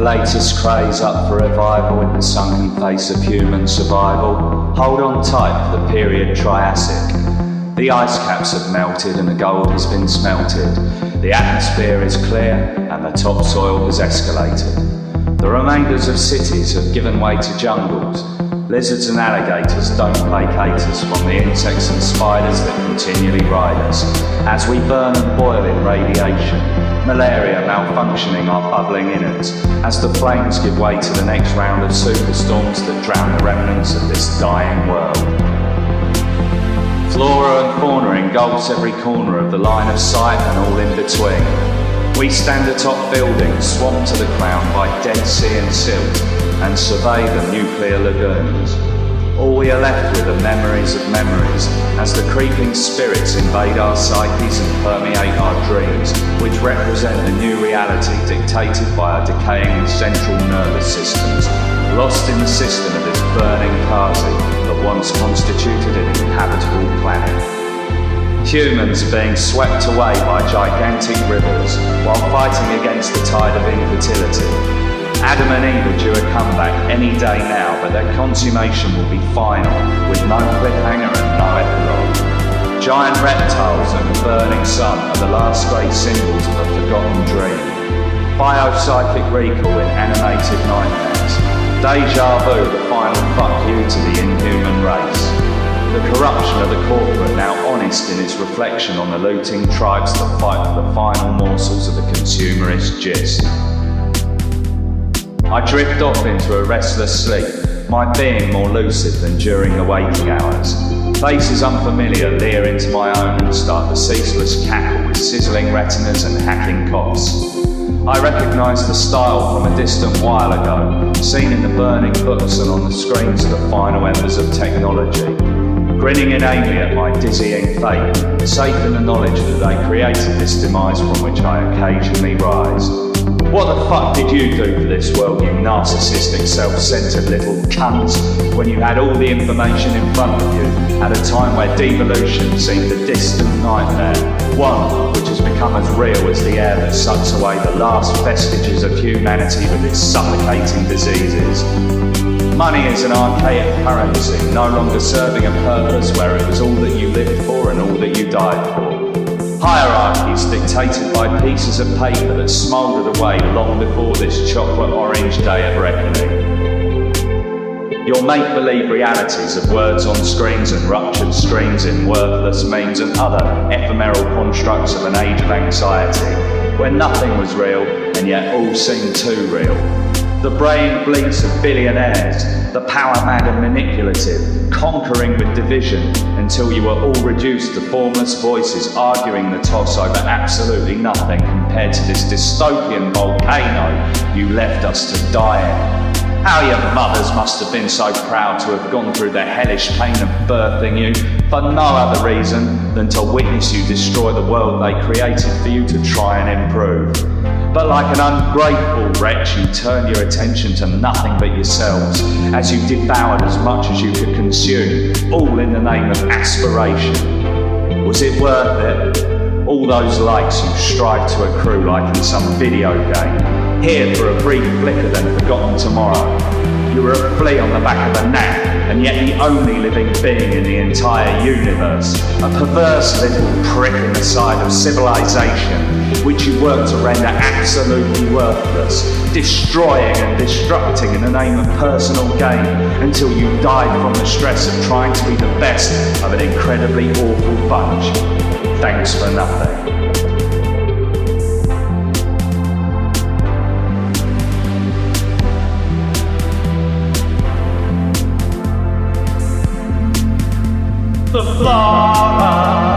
latest craze up for revival in the sunken face of human survival. Hold on tight for the period Triassic. The ice caps have melted and the gold has been smelted. The atmosphere is clear and the topsoil has escalated. The remainders of cities have given way to jungles. Lizards and alligators don't placate us from the insects and spiders that continually ride us. As we burn and boil in radiation, malaria malfunctioning our bubbling innards, as the flames give way to the next round of superstorms that drown the remnants of this dying world. Flora and fauna engulfs every corner of the line of sight and all in between. We stand atop buildings swamped to the crown by dead sea and silt, and survey the nuclear lagoons. All we are left with are memories of memories, as the creeping spirits invade our psyches and permeate our dreams, which represent the new reality dictated by our decaying central nervous systems, lost in the system of this burning quasi that once constituted an inhabitable planet. Humans are being swept away by gigantic rivers while fighting against the tide of infertility. Adam and Eve are due a comeback any day now, but their consummation will be final, with no cliffhanger and no epilogue. Giant reptiles and the burning sun are the last great symbols of a forgotten dream. Biopsychic recall in animated nightmares. Deja vu, the final fuck you to the inhuman race. The corruption of the corporate, now honest in its reflection on the looting tribes that fight for the final morsels of the consumerist gist. I drift off into a restless sleep, my being more lucid than during the waking hours. Faces unfamiliar leer into my own and start the ceaseless cackle with sizzling retinas and hacking coughs. I recognise the style from a distant while ago, seen in the burning books and on the screens of the final embers of technology. Grinning inanely at my dizzying fate, safe in the knowledge that they created this demise from which I occasionally rise. What the fuck did you do for this world, you narcissistic, self-centered little cunts, when you had all the information in front of you, at a time where devolution seemed a distant nightmare, one which has become as real as the air that sucks away the last vestiges of humanity with its suffocating diseases? Money is an archaic currency, no longer serving a purpose where it was all that you lived for and all that you died for. Hierarchies dictated by pieces of paper that smouldered away long before this chocolate orange day of reckoning. Your make-believe realities of words on screens and ruptured screens in worthless memes and other ephemeral constructs of an age of anxiety, where nothing was real and yet all seemed too real. The brain bleats of billionaires, the power-mad and manipulative, conquering with division until you are all reduced to formless voices arguing the toss over absolutely nothing compared to this dystopian volcano you left us to die in. How your mothers must have been so proud to have gone through the hellish pain of birthing you for no other reason than to witness you destroy the world they created for you to try and improve. But like an ungrateful wretch, you turned your attention to nothing but yourselves, as you devoured as much as you could consume, all in the name of aspiration. Was it worth it? All those likes you strive to accrue like in some video game, here for a brief flicker then forgotten tomorrow. You were a flea on the back of a gnat, and yet the only living being in the entire universe, a perverse little prick in the side of civilization, which you worked to render absolutely worthless, destroying and destructing in the name of personal gain until you died from the stress of trying to be the best of an incredibly awful bunch. Thanks for nothing. The flora